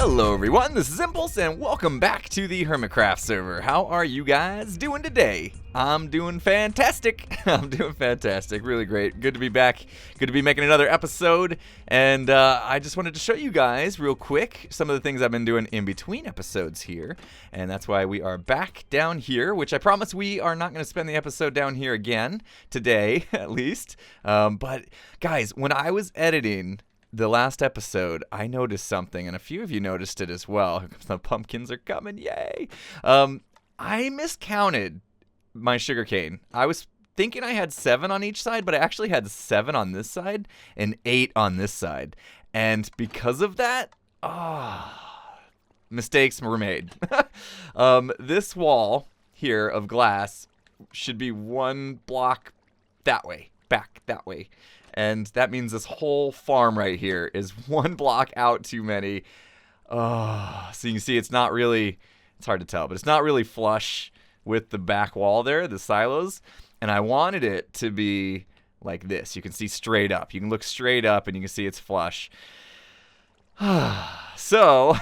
Hello everyone, this is Impulse and welcome back to the HermitCraft server. How are you guys doing today? I'm doing fantastic. I'm doing fantastic. Really great. Good to be back. Good to be making another episode. And I just wanted to show you guys real quick some of the things I've been doing in between episodes here. And that's why we are back down here, which I promise we are not going to spend the episode down here again today, at least. But guys, when I was editing the last episode, I noticed something, and a few of you noticed it as well. The pumpkins are coming, yay! I miscounted my sugarcane. I was thinking I had 7 on each side, but I actually had 7 on this side and 8 on this side. And because of that, mistakes were made. This wall here of glass should be 1 block that way, back that way. And that means this whole farm right here is 1 block out too many. So you can see it's not really, it's hard to tell, but it's not really flush with the back wall there, the silos. And I wanted it to be like this. You can see straight up. You can look straight up and you can see it's flush. So,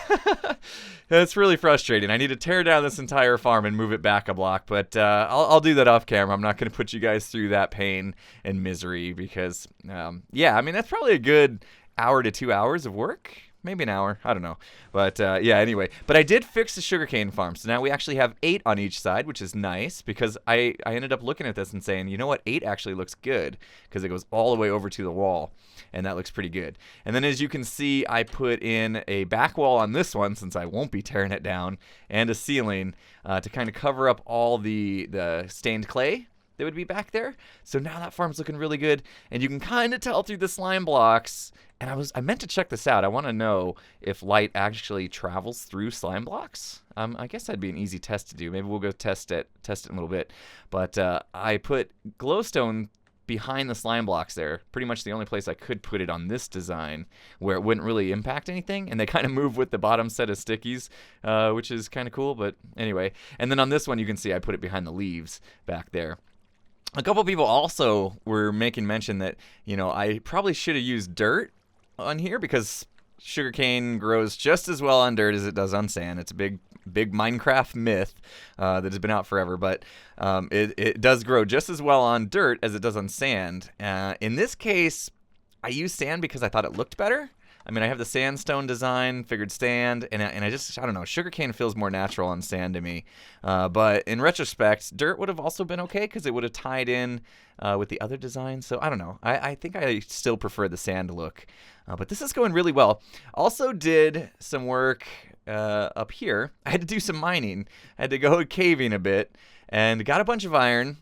it's really frustrating. I need to tear down this entire farm and move it back a block, but I'll do that off camera. I'm not going to put you guys through that pain and misery because, yeah, I mean, that's probably a good hour to 2 hours of work. Maybe an hour. I don't know. But, yeah, anyway. But I did fix the sugarcane farm. So now we actually have 8 on each side, which is nice because I ended up looking at this and saying, you know what? 8 actually looks good because it goes all the way over to the wall. And that looks pretty good. And then as you can see, I put in a back wall on this one since I won't be tearing it down and a ceiling to kind of cover up all the stained clay that would be back there. So now that farm's looking really good. And you can kind of tell through the slime blocks. And I meant to check this out. I want to know if light actually travels through slime blocks. I guess that'd be an easy test to do. Maybe we'll go test it in a little bit. But I put glowstone behind the slime blocks there. Pretty much the only place I could put it on this design where it wouldn't really impact anything. And they kind of move with the bottom set of stickies, which is kind of cool. But anyway. And then on this one, you can see I put it behind the leaves back there. A couple people also were making mention that, you know, I probably should have used dirt on here because sugarcane grows just as well on dirt as it does on sand. It's a big Minecraft myth that has been out forever, but it does grow just as well on dirt as it does on sand. In this case, I used sand because I thought it looked better. I mean, I have the sandstone design, figured sand, and I don't know, sugarcane feels more natural on sand to me. But in retrospect, dirt would have also been okay because it would have tied in with the other design. So I don't know. I think I still prefer the sand look. But this is going really well. Also did some work up here. I had to do some mining. I had to go caving a bit and got a bunch of iron.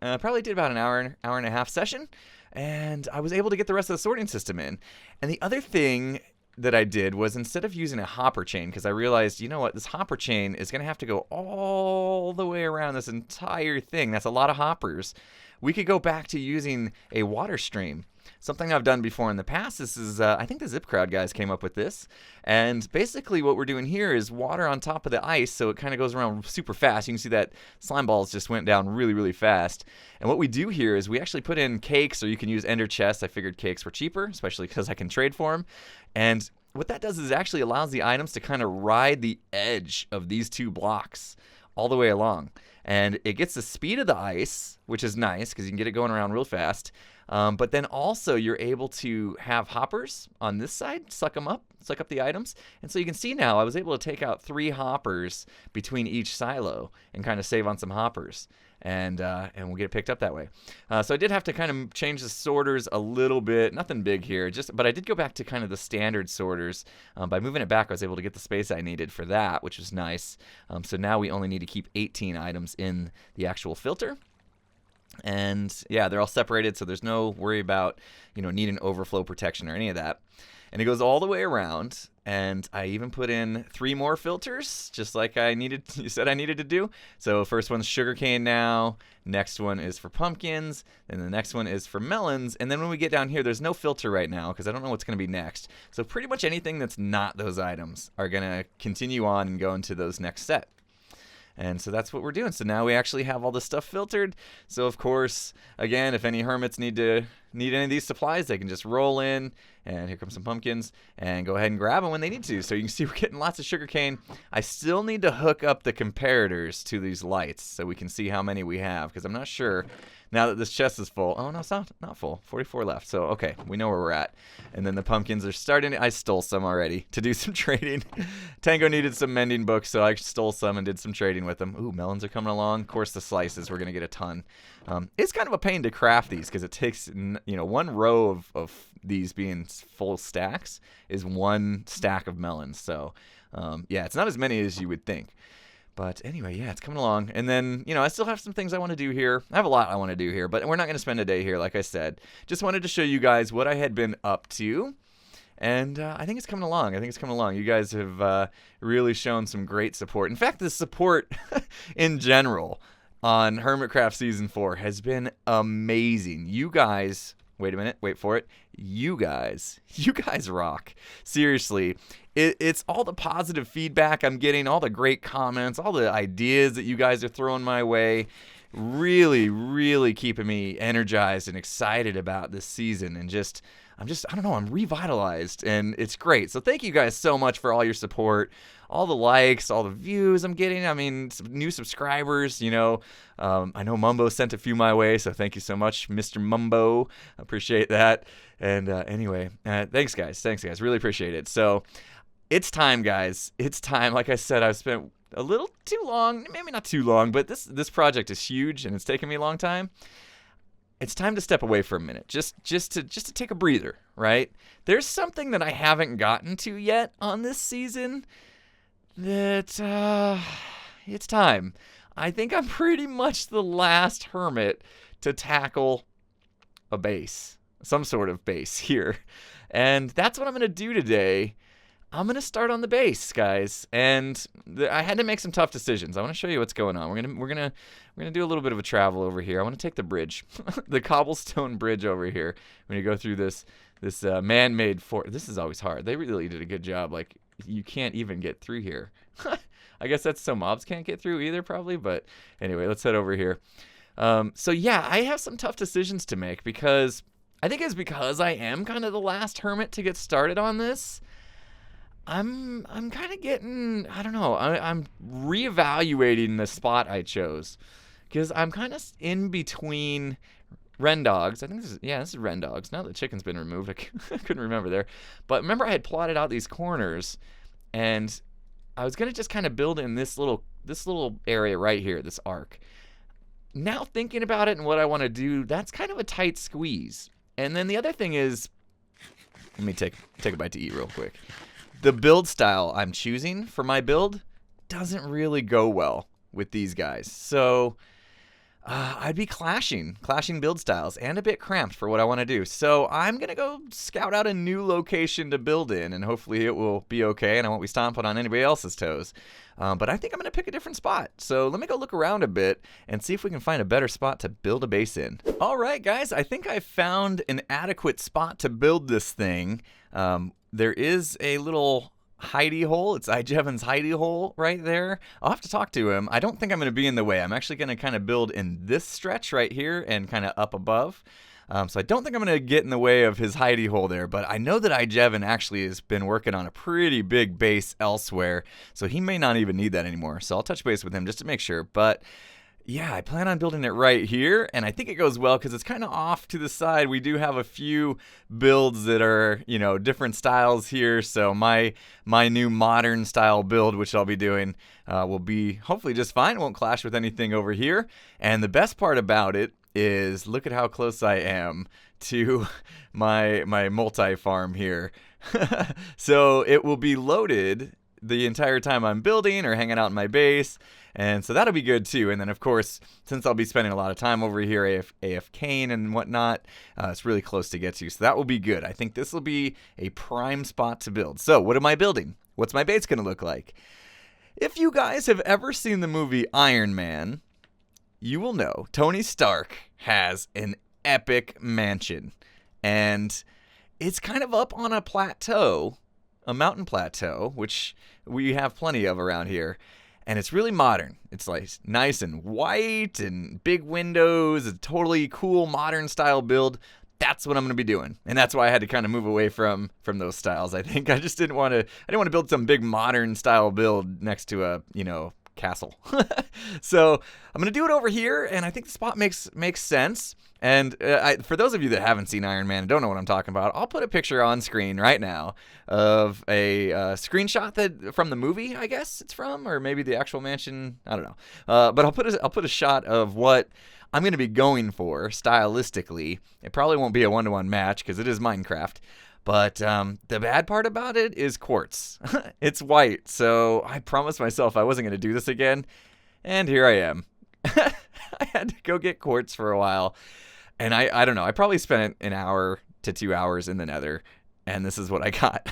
Probably did about an hour and a half session. And I was able to get the rest of the sorting system in. And the other thing that I did was instead of using a hopper chain, because I realized, you know what, this hopper chain is going to have to go all the way around this entire thing. That's a lot of hoppers. We could go back to using a water stream. Something I've done before in the past. This is, I think the Zip Crowd guys came up with this. And basically what we're doing here is water on top of the ice, so it kind of goes around super fast. You can see that slime balls just went down really, really fast. And what we do here is we actually put in cakes, or you can use ender chests. I figured cakes were cheaper, especially because I can trade for them. And what that does is it actually allows the items to kind of ride the edge of these 2 blocks all the way along. And it gets the speed of the ice, which is nice because you can get it going around real fast. But then also you're able to have hoppers on this side, suck up the items. And so you can see now I was able to take out 3 hoppers between each silo and kind of save on some hoppers. And we'll get it picked up that way. So I did have to kind of change the sorters a little bit. Nothing big here, but I did go back to kind of the standard sorters. By moving it back, I was able to get the space I needed for that, which was nice. So now we only need to keep 18 items in the actual filter. And yeah, they're all separated, so there's no worry about, you know, needing overflow protection or any of that. And it goes all the way around, and I even put in 3 more filters, just like you said I needed to do. So first one's sugarcane now, next one is for pumpkins, and the next one is for melons. And then when we get down here, there's no filter right now because I don't know what's going to be next. So pretty much anything that's not those items are going to continue on and go into those next set. And so that's what we're doing. So now we actually have all this stuff filtered. So of course, again, if any hermits need to need any of these supplies, they can just roll in, and here come some pumpkins, and go ahead and grab them when they need to. So you can see we're getting lots of sugarcane. I still need to hook up the comparators to these lights so we can see how many we have, because I'm not sure now that this chest is full. Oh, no, it's not full. 44 left. So, okay, we know where we're at. And then the pumpkins are starting. I stole some already to do some trading. Tango needed some mending books, so I stole some and did some trading with them. Ooh, melons are coming along. Of course, the slices, we're going to get a ton. It's kind of a pain to craft these because it takes, one row of these being full stacks is one stack of melons. So, yeah, it's not as many as you would think. But anyway, yeah, it's coming along. And then, I still have some things I want to do here. I have a lot I want to do here, but we're not going to spend a day here, like I said. Just wanted to show you guys what I had been up to. And I think it's coming along. You guys have really shown some great support. In fact, the support in general on HermitCraft Season 4 has been amazing. You guys... Wait a minute. Wait for it. You guys rock. Seriously, it's all the positive feedback I'm getting, all the great comments, all the ideas that you guys are throwing my way. Really, really keeping me energized and excited about this season. And I don't know, I'm revitalized, and it's great. So thank you guys so much for all your support, all the likes, all the views I'm getting. I mean, some new subscribers, I know Mumbo sent a few my way, so thank you so much, Mr. Mumbo. I appreciate that. And anyway, thanks guys. Really appreciate it. So it's time, guys. It's time. Like I said, I've spent a little too long, maybe not too long, but this project is huge, and it's taken me a long time. It's time to step away for a minute, just to take a breather, right? There's something that I haven't gotten to yet on this season that it's time. I think I'm pretty much the last hermit to tackle a base, some sort of base here. And that's what I'm going to do today. I'm going to start on the base, guys, and I had to make some tough decisions. I want to show you what's going on. We're going to do a little bit of a travel over here. I want to take the bridge, the cobblestone bridge over here. When you go through this man-made fort, this is always hard. They really did a good job. Like, you can't even get through here. I guess that's so mobs can't get through either, probably, but anyway, let's head over here. So yeah, I have some tough decisions to make because I think it's because I am kind of the last hermit to get started on this. I'm kind of getting, I don't know, I'm reevaluating the spot I chose because I'm kind of in between Ren Dogs. I think this is Ren Dogs. Now the chicken's been removed, I couldn't remember there. But remember I had plotted out these corners, and I was going to just kind of build in this little area right here, this arc. Now thinking about it and what I want to do, that's kind of a tight squeeze. And then the other thing is, let me take a bite to eat real quick. The build style I'm choosing for my build doesn't really go well with these guys. So I'd be clashing build styles and a bit cramped for what I want to do. So I'm going to go scout out a new location to build in, and hopefully it will be okay and I won't be stomping on anybody else's toes. But I think I'm going to pick a different spot. So let me go look around a bit and see if we can find a better spot to build a base in. All right, guys, I think I found an adequate spot to build this thing. There is a little hidey hole. It's iJevan's hidey hole right there. I'll have to talk to him. I don't think I'm going to be in the way. I'm actually going to kind of build in this stretch right here and kind of up above. So I don't think I'm going to get in the way of his hidey hole there, but I know that iJevan actually has been working on a pretty big base elsewhere, so he may not even need that anymore. So I'll touch base with him just to make sure. But yeah, I plan on building it right here, and I think it goes well because it's kind of off to the side. We do have a few builds that are, different styles here. So my new modern style build, which I'll be doing, will be hopefully just fine. It won't clash with anything over here. And the best part about it is look at how close I am to my multi-farm here. So it will be loaded the entire time I'm building or hanging out in my base. And so that'll be good too. And then of course, since I'll be spending a lot of time over here AFKing and whatnot, it's really close to get to. So that will be good. I think this will be a prime spot to build. So what am I building? What's my base going to look like? If you guys have ever seen the movie Iron Man, you will know Tony Stark has an epic mansion. And it's kind of up on a plateau, a mountain plateau, which we have plenty of around here. And it's really modern. It's like nice and white and big windows, a totally cool modern style build. that's what I'm going to be doing. And that's why I had to kind of move away from those styles. I think I just didn't want to build some big modern style build next to a, castle. So I'm going to do it over here, and I think the spot makes sense. And for those of you that haven't seen Iron Man and don't know what I'm talking about, I'll put a picture on screen right now of a screenshot from the movie, I guess it's from, or maybe the actual mansion. I don't know. But I'll put a shot of what I'm going to be going for stylistically. It probably won't be a one-to-one match because it is Minecraft. But the bad part about it is quartz. It's white, so I promised myself I wasn't going to do this again, and here I am. I had to go get quartz for a while, and I don't know. I probably spent an hour to 2 hours in the nether, and this is what I got.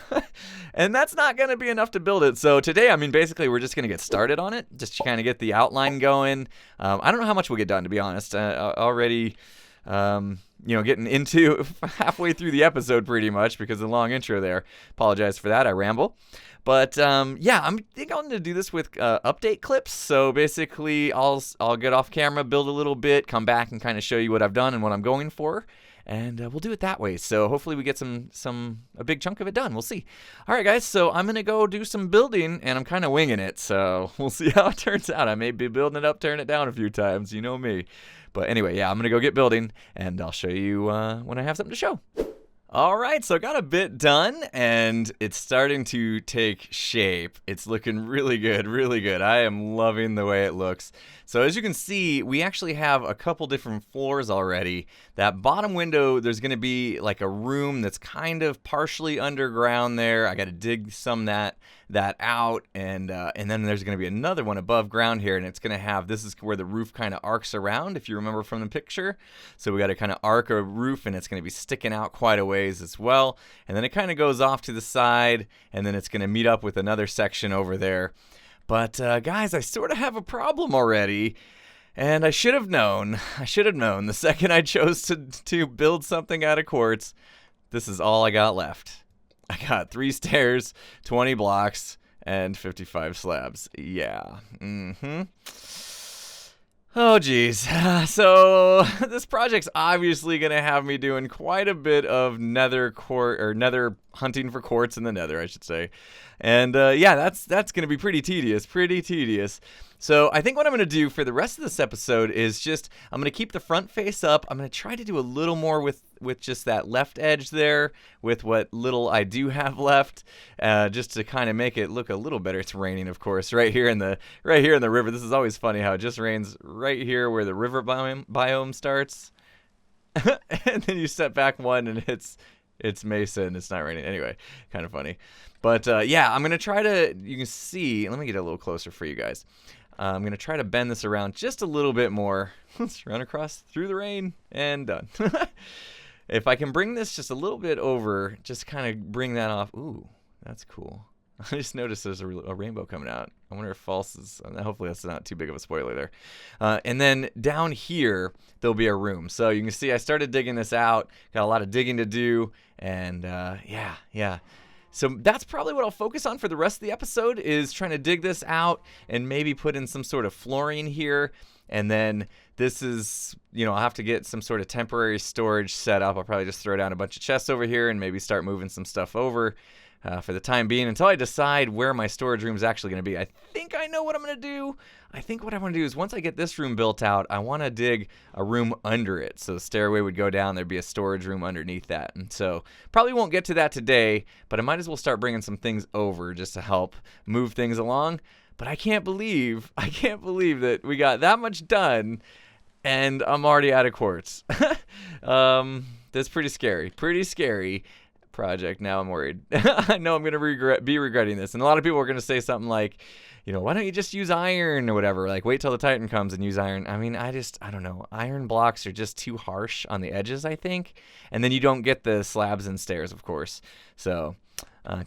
And that's not going to be enough to build it. So today, I mean, basically, we're just going to get started on it, just to kind of get the outline going. I don't know how much we'll get done, to be honest. Already... getting into halfway through the episode pretty much because of the long intro there. Apologize for that. I ramble. But yeah, I think I'm going to do this with update clips. So basically, I'll get off camera, build a little bit, come back and kind of show you what I've done and what I'm going for. And we'll do it that way. So hopefully we get a big chunk of it done. We'll see. All right, guys. So I'm going to go do some building, and I'm kind of winging it. So we'll see how it turns out. I may be building it up, turn it down a few times. You know me. But anyway, yeah, I'm going to go get building, and I'll show you when I have something to show. All right, so I got a bit done, and it's starting to take shape. It's looking really good, really good. I am loving the way it looks. So as you can see, we actually have a couple different floors already. That bottom window, there's going to be like a room that's kind of partially underground there. I got to dig some that out, and then there's going to be another one above ground here, and it's going to have, this is where the roof kind of arcs around, if you remember from the picture. So we got to kind of arc a roof, and it's going to be sticking out quite a ways as well. And then it kind of goes off to the side, and then it's going to meet up with another section over there. But guys, I sort of have a problem already, and I should have known. The second I chose to build something out of quartz, this is all I got left. I got 3 stairs, 20 blocks, and 55 slabs. Yeah. Oh, geez. So this project's obviously going to have me doing quite a bit of nether hunting for quartz in the nether, I should say. And yeah, that's going to be pretty tedious. So I think what I'm going to do for the rest of this episode is just, I'm going to keep the front face up. I'm going to try to do a little more with just that left edge there, with what little I do have left, just to kind of make it look a little better. It's raining, of course, right here in the river. This is always funny how it just rains right here where the river biome starts. And then you step back one and it's Mesa and it's not raining. Anyway, kind of funny. But yeah, I'm going to try to, you can see, let me get a little closer for you guys. I'm going to try to bend this around just a little bit more. Let's run across through the rain and done. If I can bring this just a little bit over, just kind of bring that off. Ooh, that's cool. I just noticed there's a rainbow coming out. I wonder if false is, hopefully that's not too big of a spoiler there. And then down here, there'll be a room. So you can see I started digging this out, got a lot of digging to do, and yeah. So that's probably what I'll focus on for the rest of the episode, is trying to dig this out and maybe put in some sort of flooring here. And then this is, I'll have to get some sort of temporary storage set up. I'll probably just throw down a bunch of chests over here and maybe start moving some stuff over for the time being until I decide where my storage room is actually going to be. I think I know what I'm going to do. I think what I want to do is once I get this room built out, I want to dig a room under it. So the stairway would go down. There'd be a storage room underneath that. And so probably won't get to that today, but I might as well start bringing some things over just to help move things along. But I can't believe that we got that much done and I'm already out of quartz. That's pretty scary project. Now I'm worried. I know I'm going to be regretting this. And a lot of people are going to say something like, why don't you just use iron or whatever? Like, wait till the Titan comes and use iron. I mean, I don't know. Iron blocks are just too harsh on the edges, I think. And then you don't get the slabs and stairs, of course. So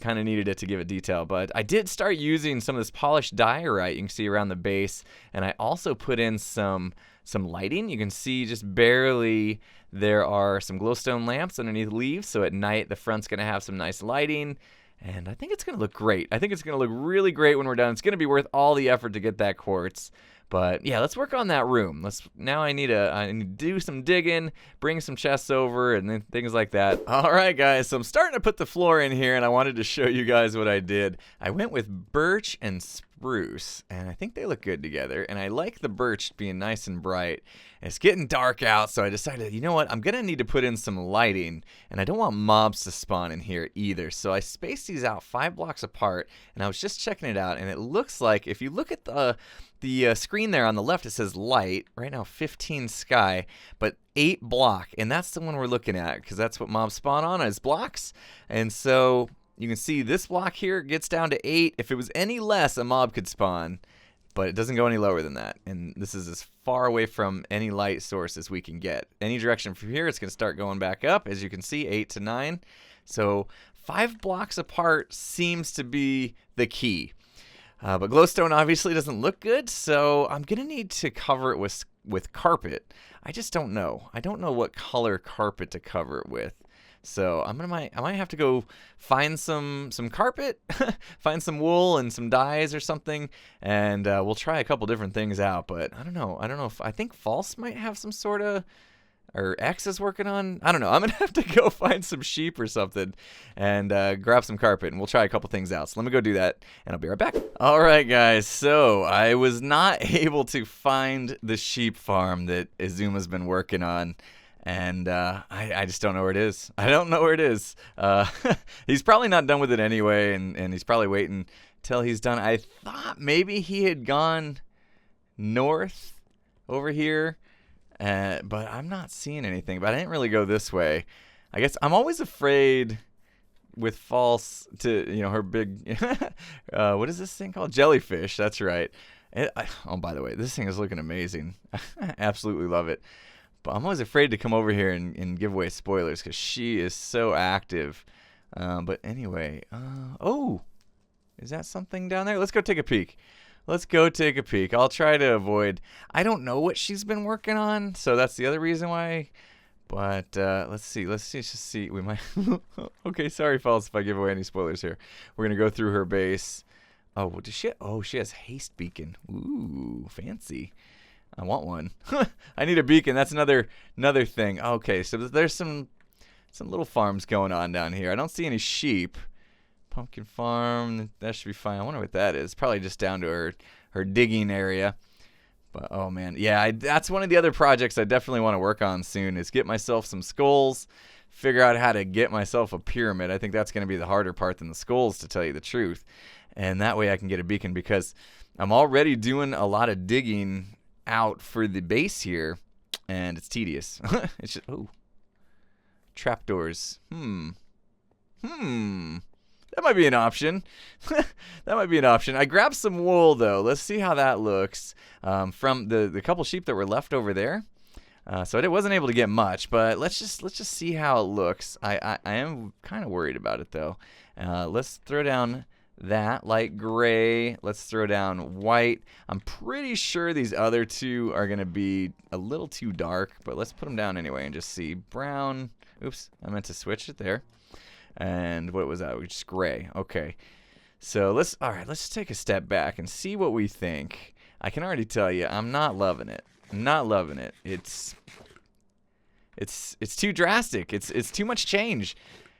kind of needed it to give it detail. But I did start using some of this polished diorite you can see around the base. And I also put in some lighting. You can see just barely there are some glowstone lamps underneath leaves. So at night, the front's going to have some nice lighting. And I think it's going to look great. I think it's going to look really great when we're done. It's going to be worth all the effort to get that quartz. But yeah, let's work on that room. Now I need to do some digging, bring some chests over, and then things like that. All right, guys. So I'm starting to put the floor in here, and I wanted to show you guys what I did. I went with birch and spruce, and I think they look good together. And I like the birch being nice and bright. And it's getting dark out, so I decided, you know what? I'm gonna need to put in some lighting, and I don't want mobs to spawn in here either. So I spaced these out 5 blocks apart, and I was just checking it out, and it looks like if you look at the screen there on the left, it says light. Right now 15 sky, but 8 block, and that's the one we're looking at because that's what mobs spawn on is blocks. And so you can see this block here gets down to 8. If it was any less, a mob could spawn, but it doesn't go any lower than that. And this is as far away from any light source as we can get. Any direction from here, it's going to start going back up, as you can see, 8 to 9. So 5 blocks apart seems to be the key. But glowstone obviously doesn't look good, so I'm going to need to cover it with carpet. I just don't know. I don't know what color carpet to cover it with. So I might have to go find some carpet, find some wool and some dyes or something, and we'll try a couple different things out. But I don't know. I think False might have some sort of, or X is working on. I don't know. I'm gonna have to go find some sheep or something and grab some carpet, and we'll try a couple things out. So let me go do that, and I'll be right back. All right, guys. So I was not able to find the sheep farm that Izuma's been working on. And I just don't know where it is. I don't know where it is. He's probably not done with it anyway, and he's probably waiting till he's done. I thought maybe he had gone north over here, but I'm not seeing anything. But I didn't really go this way. I guess I'm always afraid with False to, you know, her big, what is this thing called? Jellyfish, that's right. Oh, by the way, this thing is looking amazing. I absolutely love it. But I'm always afraid to come over here and give away spoilers because she is so active. But anyway, oh, is that something down there? Let's go take a peek. Let's go take a peek. I'll try to avoid. I don't know what she's been working on, so that's the other reason why. But let's see. Let's just see. We might. Okay, sorry, False, if I give away any spoilers here. We're gonna go through her base. Oh, what does she? Oh, she has haste beacon. Ooh, fancy. I want one. I need a beacon. That's another thing. Okay, so there's some little farms going on down here. I don't see any sheep. Pumpkin farm. That should be fine. I wonder what that is. Probably just down to her digging area. But oh man, yeah, that's one of the other projects I definitely want to work on soon. Is get myself some skulls. Figure out how to get myself a pyramid. I think that's going to be the harder part than the skulls, to tell you the truth. And that way I can get a beacon because I'm already doing a lot of digging out for the base here, and it's tedious. It's just, oh, trapdoors. That might be an option. That might be an option. I grabbed some wool though. Let's see how that looks from the couple sheep that were left over there. So I wasn't able to get much, but let's just see how it looks. I am kind of worried about it though. Let's throw down that light gray. Let's throw down white. I'm pretty sure these other two are going to be a little too dark, but let's put them down anyway and just see. Brown. Oops, I meant to switch it there. And what was that? Just gray. Okay. So let's take a step back and see what we think. I can already tell you, I'm not loving it. I'm not loving it. It's too drastic. It's too much change.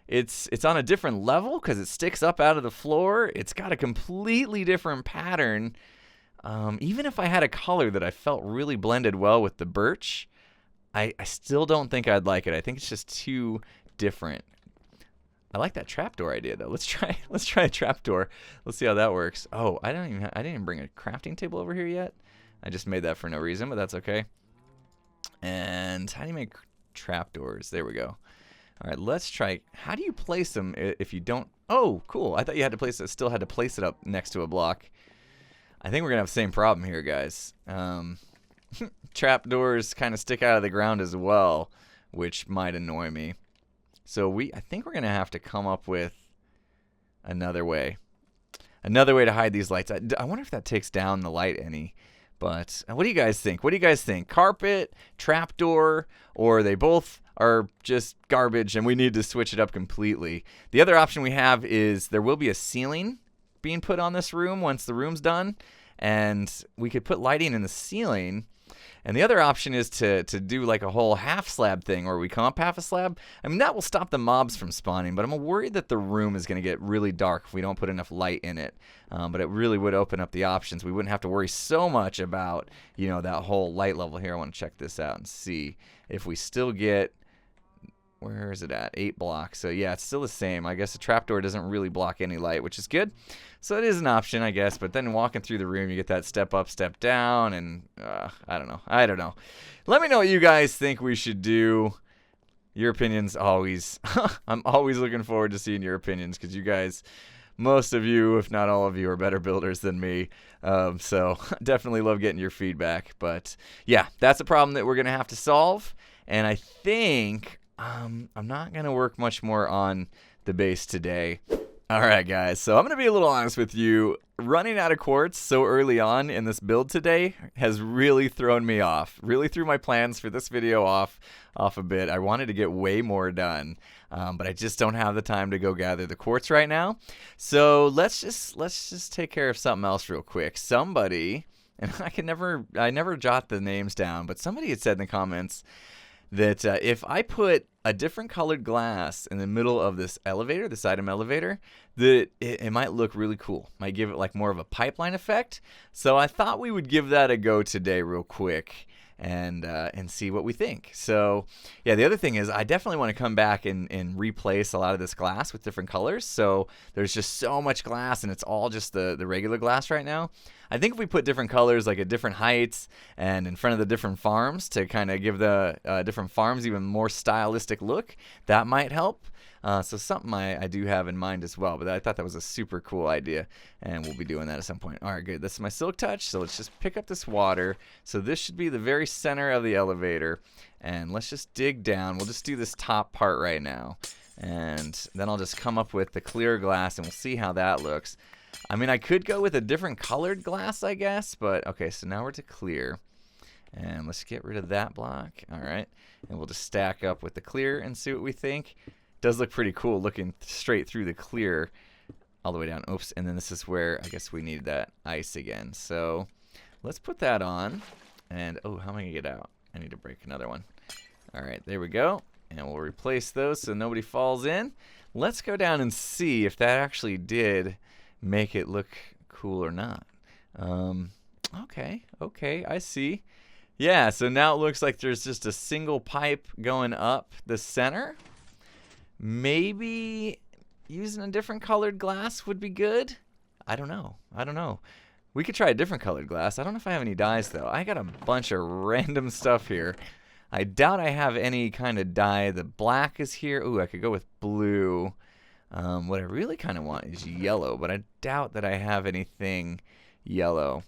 It's on a different level because it sticks up out of the floor. It's got a completely different pattern. Even if I had a color that I felt really blended well with the birch, I still don't think I'd like it. I think it's just too different. I like that trapdoor idea though. Let's try a trapdoor. Let's see how that works. Oh, I didn't even bring a crafting table over here yet. I just made that for no reason, but that's okay. And how do you make trapdoors? There we go. All right, let's try. How do you place them if you don't? Oh, cool. I thought you had to place it. Still had to place it up next to a block. I think we're gonna have the same problem here, guys. Trapdoors kind of stick out of the ground as well, which might annoy me. So I think we're gonna have to come up with another way to hide these lights. I wonder if that takes down the light any. But what do you guys think? What do you guys think? Carpet, trapdoor, or they both are just garbage and we need to switch it up completely? The other option we have is there will be a ceiling being put on this room once the room's done, and we could put lighting in the ceiling. And the other option is to do like a whole half slab thing where we come up half a slab. I mean, that will stop the mobs from spawning, but I'm worried that the room is going to get really dark if we don't put enough light in it. But it really would open up the options. We wouldn't have to worry so much about, you know, that whole light level here. I want to check this out and see if we still get, where is it at? 8 blocks. So yeah, it's still the same. I guess the trapdoor doesn't really block any light, which is good. So it is an option, I guess. But then walking through the room, you get that step up, step down, and I don't know. Let me know what you guys think we should do. Your opinions always. I'm always looking forward to seeing your opinions because you guys, most of you, if not all of you, are better builders than me. So definitely love getting your feedback. But yeah, that's a problem that we're going to have to solve. And I think I'm not going to work much more on the base today. All right, guys, so I'm going to be a little honest with you. Running out of quartz so early on in this build today has really thrown me off. Really threw my plans for this video off a bit. I wanted to get way more done, but I just don't have the time to go gather the quartz right now. So let's just take care of something else real quick. Somebody, and I never jot the names down, but somebody had said in the comments that if I put a different colored glass in the middle of this elevator, this item elevator, that it might look really cool. Might give it like more of a pipeline effect. So I thought we would give that a go today real quick and see what we think. So yeah, the other thing is I definitely want to come back and replace a lot of this glass with different colors. So there's just so much glass and it's all just the regular glass right now. I think if we put different colors like at different heights and in front of the different farms to kind of give the different farms even more stylistic look, that might help. So something I do have in mind as well, but I thought that was a super cool idea, and we'll be doing that at some point. All right, good. This is my silk touch, so let's just pick up this water. So this should be the very center of the elevator, and let's just dig down. We'll just do this top part right now, and then I'll just come up with the clear glass, and we'll see how that looks. I mean, I could go with a different colored glass, I guess, but okay, so now we're to clear. And let's get rid of that block. All right, and we'll just stack up with the clear and see what we think. Does look pretty cool looking straight through the clear all the way down. Oops, and then this is where I guess we need that ice again. So let's put that on. And oh, how am I going to get out? I need to break another one. All right, there we go. And we'll replace those so nobody falls in. Let's go down and see if that actually did make it look cool or not. Okay, I see. Yeah, so now it looks like there's just a single pipe going up the center. Maybe using a different colored glass would be good. I don't know. We could try a different colored glass. I don't know if I have any dyes, though. I got a bunch of random stuff here. I doubt I have any kind of dye. The black is here. Ooh, I could go with blue. What I really kind of want is yellow, but I doubt that I have anything yellow.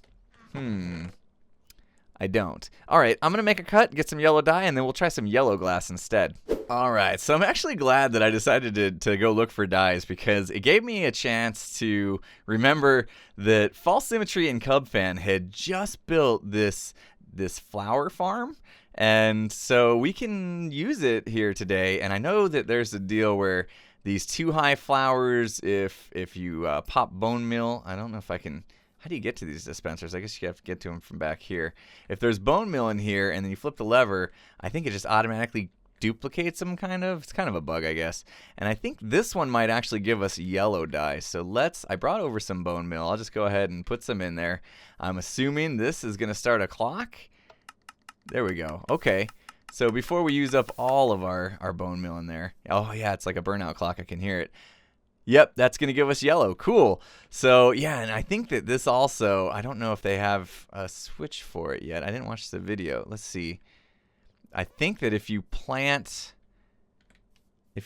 I don't. All right, I'm going to make a cut, get some yellow dye, and then we'll try some yellow glass instead. All right, so I'm actually glad that I decided to go look for dyes because it gave me a chance to remember that False Symmetry and CubFan had just built this flower farm, and so we can use it here today. And I know that there's a deal where these 2 high flowers, if you pop bone meal, I don't know if I can... How do you get to these dispensers? I guess you have to get to them from back here. If there's bone meal in here and then you flip the lever, I think it just automatically duplicates them, kind of. It's kind of a bug, I guess. And I think this one might actually give us yellow dye. So I brought over some bone meal. I'll just go ahead and put some in there. I'm assuming this is going to start a clock. There we go. Okay. So before we use up all of our bone meal in there. Oh, yeah, it's like a burnout clock. I can hear it. Yep, that's going to give us yellow. Cool. So, yeah, and I think that this also, I don't know if they have a switch for it yet. I didn't watch the video. Let's see. I think that if you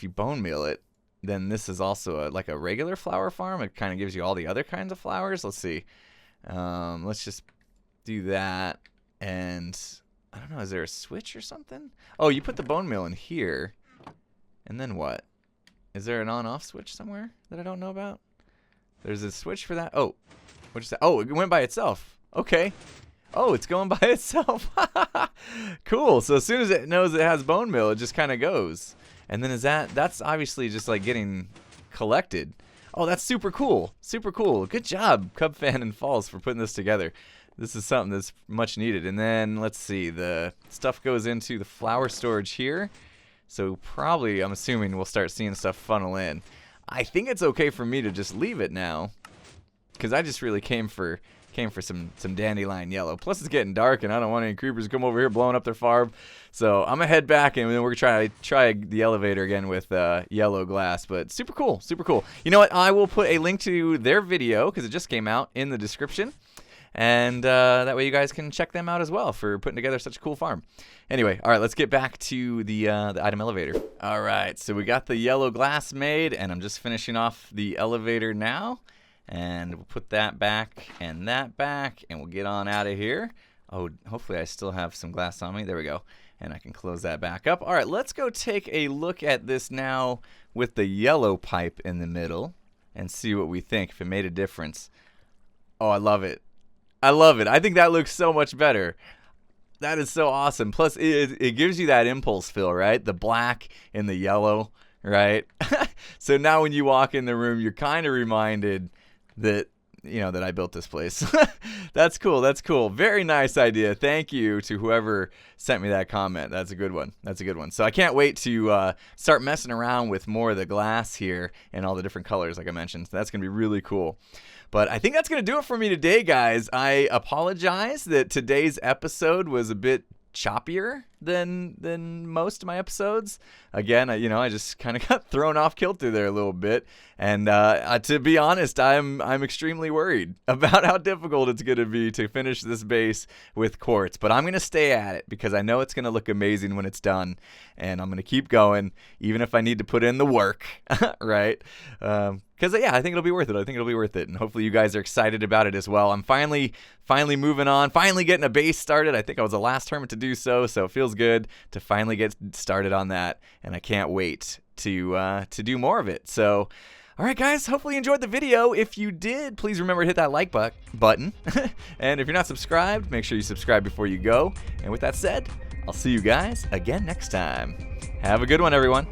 bone meal it, then this is also like a regular flower farm. It kind of gives you all the other kinds of flowers. Let's see. Let's just do that. And I don't know, is there a switch or something? Oh, you put the bone meal in here. And then what? Is there an on-off switch somewhere that I don't know about? There's a switch for that. Oh, what is that? Oh, it went by itself. Okay. Oh, it's going by itself. Cool. So as soon as it knows it has bone meal, it just kind of goes. And then that's obviously just like getting collected. Oh, that's super cool. Super cool. Good job, Cubfan and Falls, for putting this together. This is something that's much needed. And then let's see, the stuff goes into the flower storage here. So probably, I'm assuming we'll start seeing stuff funnel in. I think it's okay for me to just leave it now, because I just really came for some dandelion yellow. Plus it's getting dark and I don't want any creepers to come over here blowing up their farm. So I'm gonna head back and then we're gonna try the elevator again with yellow glass. But super cool, super cool. You know what? I will put a link to their video, because it just came out, in the description. And that way you guys can check them out as well for putting together such a cool farm. Anyway, all right, let's get back to the item elevator. All right, so we got the yellow glass made, and I'm just finishing off the elevator now. And we'll put that back, and we'll get on out of here. Oh, hopefully I still have some glass on me. There we go. And I can close that back up. All right, let's go take a look at this now with the yellow pipe in the middle and see what we think, if it made a difference. Oh, I love it. I love it. I think that looks so much better. That is so awesome. Plus, it gives you that impulse feel, right? The black and the yellow, right? So now when you walk in the room, you're kind of reminded that, you know, that I built this place. That's cool. That's cool. Very nice idea. Thank you to whoever sent me that comment. That's a good one. That's a good one. So I can't wait to start messing around with more of the glass here and all the different colors, like I mentioned. So that's going to be really cool. But I think that's going to do it for me today, guys. I apologize that today's episode was a bit choppier than most of my episodes. Again, I just kind of got thrown off kilter there a little bit. And to be honest, I'm extremely worried about how difficult it's going to be to finish this base with quartz. But I'm going to stay at it because I know it's going to look amazing when it's done. And I'm going to keep going, even if I need to put in the work, right? Because, yeah, I think it'll be worth it. I think it'll be worth it. And hopefully you guys are excited about it as well. I'm finally moving on, finally getting a base started. I think I was the last hermit to do so it feels good to finally get started on that. And I can't wait to do more of it. So, all right, guys, hopefully you enjoyed the video. If you did, please remember to hit that like button. And if you're not subscribed, make sure you subscribe before you go. And with that said, I'll see you guys again next time. Have a good one, everyone.